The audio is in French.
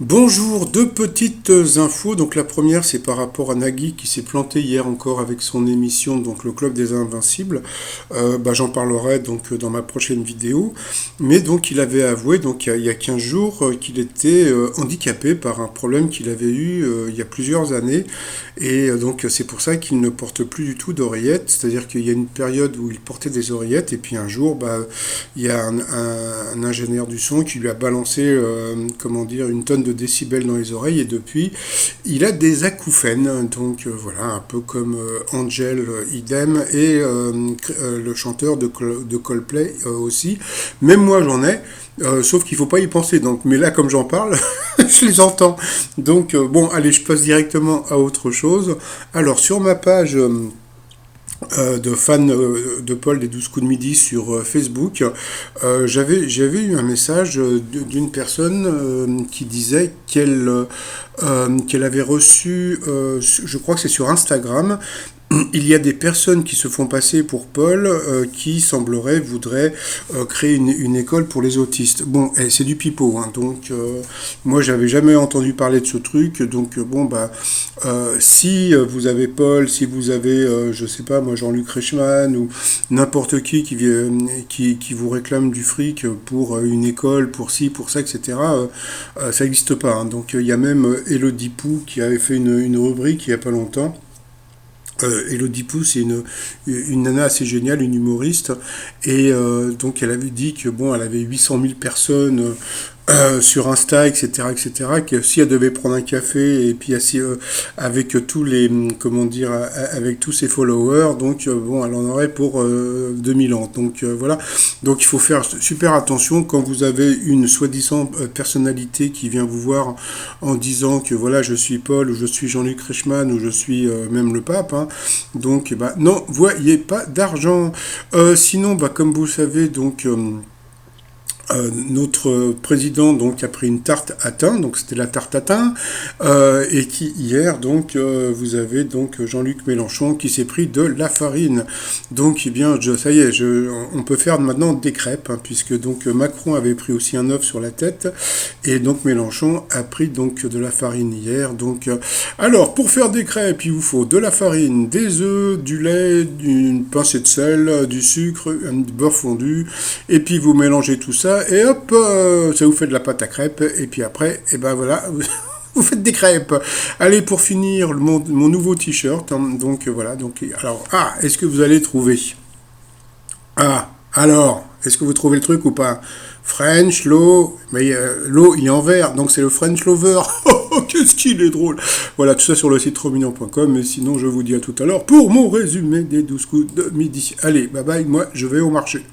Bonjour, deux petites infos. Donc la première, c'est par rapport à Nagui qui s'est planté hier encore avec son émission, donc le Club des Invincibles. J'en parlerai donc dans ma prochaine vidéo. Mais donc il avait avoué donc il y a 15 jours qu'il était handicapé par un problème qu'il avait eu il y a plusieurs années. Et donc c'est pour ça qu'il ne porte plus du tout d'oreillettes. C'est-à-dire qu'il y a une période où il portait des oreillettes et puis un jour, il y a un ingénieur du son qui lui a balancé, comment dire, une tonne de décibels dans les oreilles et depuis, il a des acouphènes. Donc voilà, un peu comme Angel idem et le chanteur de Coldplay aussi. Même moi j'en ai. Sauf qu'il ne faut pas y penser. Donc, mais là, comme j'en parle, je les entends. Donc, bon, allez, je passe directement à autre chose. Alors, sur ma page de fans de Paul des 12 coups de midi sur Facebook, j'avais eu un message d'une personne qui disait qu'elle avait reçu, je crois que c'est sur Instagram, il y a des personnes qui se font passer pour Paul, qui semblerait voudraient créer une école pour les autistes. Bon, c'est du pipeau, hein, donc moi j'avais jamais entendu parler de ce truc. Donc si vous avez Paul, si vous avez, je sais pas moi, Jean-Luc Reichmann ou n'importe qui vous réclame du fric pour une école, pour ci, pour ça, etc. Ça n'existe pas. Hein. Donc il y a même Elodie Pou qui avait fait une rubrique il y a pas longtemps. Elodie Pou, c'est une nana assez géniale, une humoriste, et donc elle avait dit que bon, elle avait 800 000 personnes sur Insta, etc., etc., que si elle devait prendre un café et puis avec tous les, comment dire, avec tous ses followers, donc bon, elle en aurait pour 2000 ans. Donc voilà. Donc il faut faire super attention quand vous avez une soi-disant personnalité qui vient vous voir en disant que voilà, je suis Paul ou je suis Jean-Luc Reichmann ou je suis même le pape. Hein. Donc non, voyez pas d'argent. Sinon, comme vous le savez, donc notre président donc a pris une tarte à thym, donc c'était la tarte à thym, et qui hier donc vous avez donc Jean-Luc Mélenchon qui s'est pris de la farine. Donc ça y est, on peut faire maintenant des crêpes, hein, puisque donc Macron avait pris aussi un œuf sur la tête et donc Mélenchon a pris donc de la farine hier. Donc alors pour faire des crêpes, il vous faut de la farine, des œufs, du lait, une pincée de sel, du sucre, un beurre fondu, et puis vous mélangez tout ça. Et hop, ça vous fait de la pâte à crêpes. Et puis après, voilà, vous faites des crêpes. Allez, pour finir, mon nouveau t-shirt. Hein, donc voilà. Donc alors, est-ce que vous allez trouver? Alors, est-ce que vous trouvez le truc ou pas? French Low, mais l'eau il est en vert, donc c'est le French Lover. Qu'est-ce qu'il est drôle. Voilà, tout ça sur le site tromignon.com. Mais sinon, je vous dis à tout à l'heure pour mon résumé des 12 coups de midi. Allez, bye bye, moi je vais au marché.